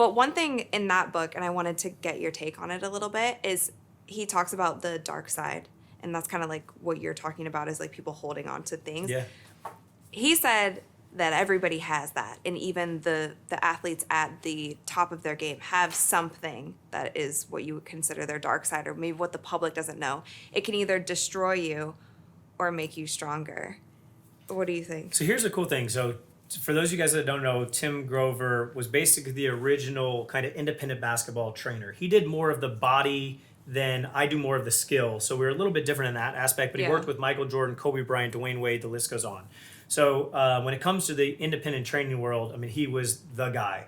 but one thing in that book, and I wanted to get your take on it a little bit, is he talks about the dark side. And that's kind of like what you're talking about, is like people holding on to things. Yeah. He said that everybody has that. And even the athletes at the top of their game have something that is what you would consider their dark side, or maybe what the public doesn't know. It can either destroy you or make you stronger. What do you think? So here's the cool thing. So for those of you guys that don't know, Tim Grover was basically the original kind of independent basketball trainer. He did more of the body than I do more of the skill. So we're a little bit different in that aspect, but he worked with Michael Jordan, Kobe Bryant, Dwayne Wade, the list goes on. So when it comes to the independent training world, I mean, he was the guy.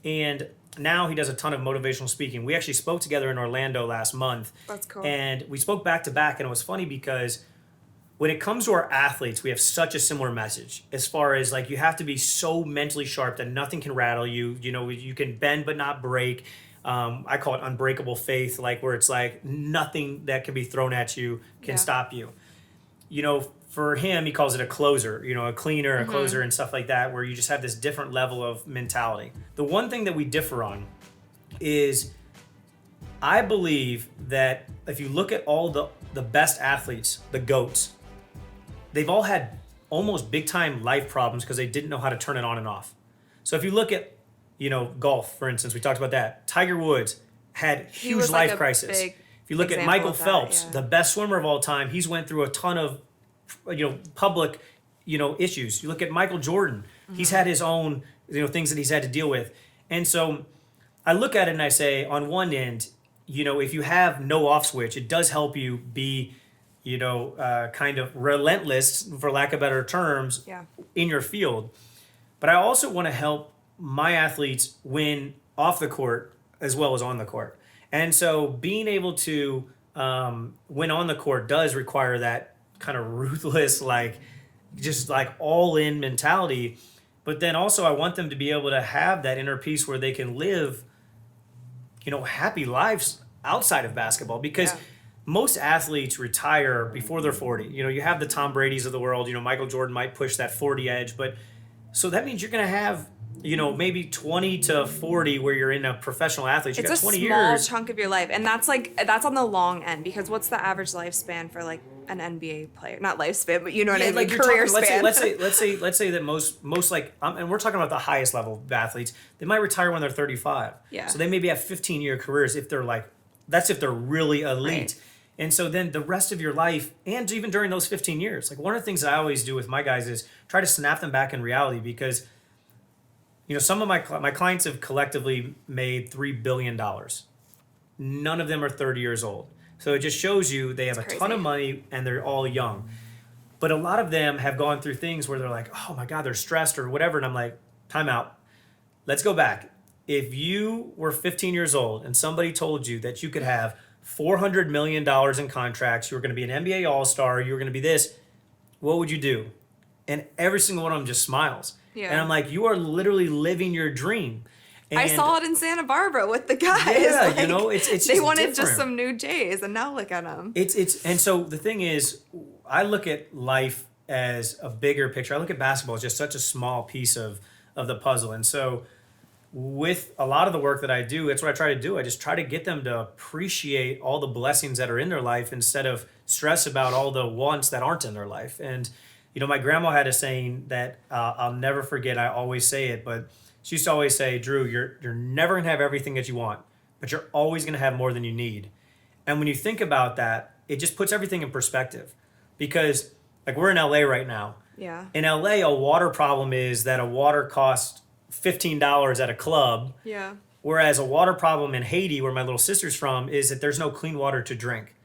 And now he does a ton of motivational speaking. We actually spoke together in Orlando last month. That's cool. And we spoke back to back, and it was funny because when it comes to our athletes, we have such a similar message as far as like you have to be so mentally sharp that nothing can rattle you. You know, you can bend but not break. I call it unbreakable faith, like where it's like nothing that can be thrown at you can stop you. You know, for him, he calls it a closer, you know, a cleaner, a closer and stuff like that, where you just have this different level of mentality. The one thing that we differ on is I believe that if you look at all the best athletes, the GOATs, they've all had almost big time life problems because they didn't know how to turn it on and off. So if you look at, you know, golf, for instance, we talked about that. Tiger Woods had huge life crisis. If you look at Michael Phelps, the best swimmer of all time, he's went through a ton of, you know, public, you know, issues. You look at Michael Jordan, he's had his own, you know, things that he's had to deal with. And so I look at it and I say, on one end, you know, if you have no off switch, it does help you be, you know, kind of relentless, for lack of better terms, in your field. But I also want to help my athletes win off the court as well as on the court. And so being able to win on the court does require that kind of ruthless, like just like all in mentality. But then also I want them to be able to have that inner peace where they can live, you know, happy lives outside of basketball, because most athletes retire before they're 40. You know, you have the Tom Brady's of the world, you know, Michael Jordan might push that 40 edge, but so that means you're going to have, you know, maybe 20 to 40 where you're in a professional athlete. You got 20 years. It's a small chunk of your life. And that's on the long end, because what's the average lifespan for like an NBA player? Not lifespan, but you know what I mean, like career span. Let's say that most like, and we're talking about the highest level of athletes, they might retire when they're 35. Yeah. So they maybe have 15-year careers if they're like, that's if they're really elite. Right. And so then the rest of your life, and even during those 15 years, like one of the things that I always do with my guys is try to snap them back in reality, because you know, some of my clients have collectively made $3 billion. None of them are 30 years old. So it just shows you they have a ton of money and they're all young. But a lot of them have gone through things where they're like, oh my God, they're stressed or whatever. And I'm like, time out. Let's go back. If you were 15 years old and somebody told you that you could have $400 million in contracts, you were going to be an NBA All-Star, you were going to be this, what would you do? And every single one of them just smiles. Yeah. And I'm like, you are literally living your dream. And I saw it in Santa Barbara with the guys. Yeah, like, you know, it's they wanted different. Just some new J's, and now look at them. And so the thing is, I look at life as a bigger picture. I look at basketball as just such a small piece of the puzzle. And so with a lot of the work that I do, that's what I try to do. I just try to get them to appreciate all the blessings that are in their life instead of stress about all the wants that aren't in their life. And you know, my grandma had a saying that I'll never forget. I always say it, but she used to always say, Drew, you're never going to have everything that you want, but you're always going to have more than you need. And when you think about that, it just puts everything in perspective. Because like we're in LA right now. Yeah. In LA, a water problem is that a water costs $15 at a club. Yeah. Whereas a water problem in Haiti, where my little sister's from, is that there's no clean water to drink.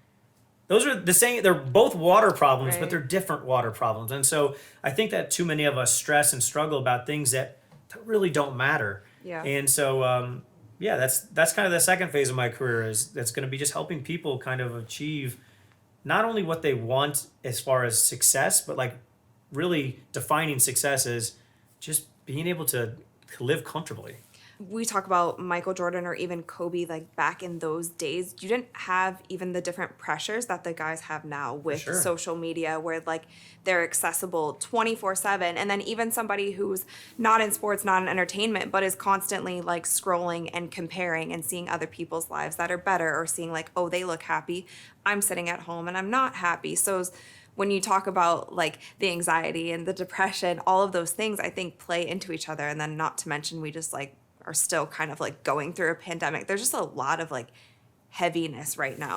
Those are the same, they're both water problems, but they're different water problems. And so I think that too many of us stress and struggle about things that really don't matter. Yeah. And so, that's kind of the second phase of my career that's going to be just helping people kind of achieve not only what they want as far as success, but like really defining success as just being able to live comfortably. we talk about Michael Jordan or even Kobe, like back in those days, you didn't have even the different pressures that the guys have now with sure. social media, where like they're accessible 24/7. And then even somebody who's not in sports, not in entertainment, but is constantly like scrolling and comparing and seeing other people's lives that are better, or seeing like, oh, they look happy. I'm sitting at home and I'm not happy. So when you talk about like the anxiety and the depression, all of those things I think play into each other. And then not to mention, we just like are still kind of like going through a pandemic. There's just a lot of like heaviness right now.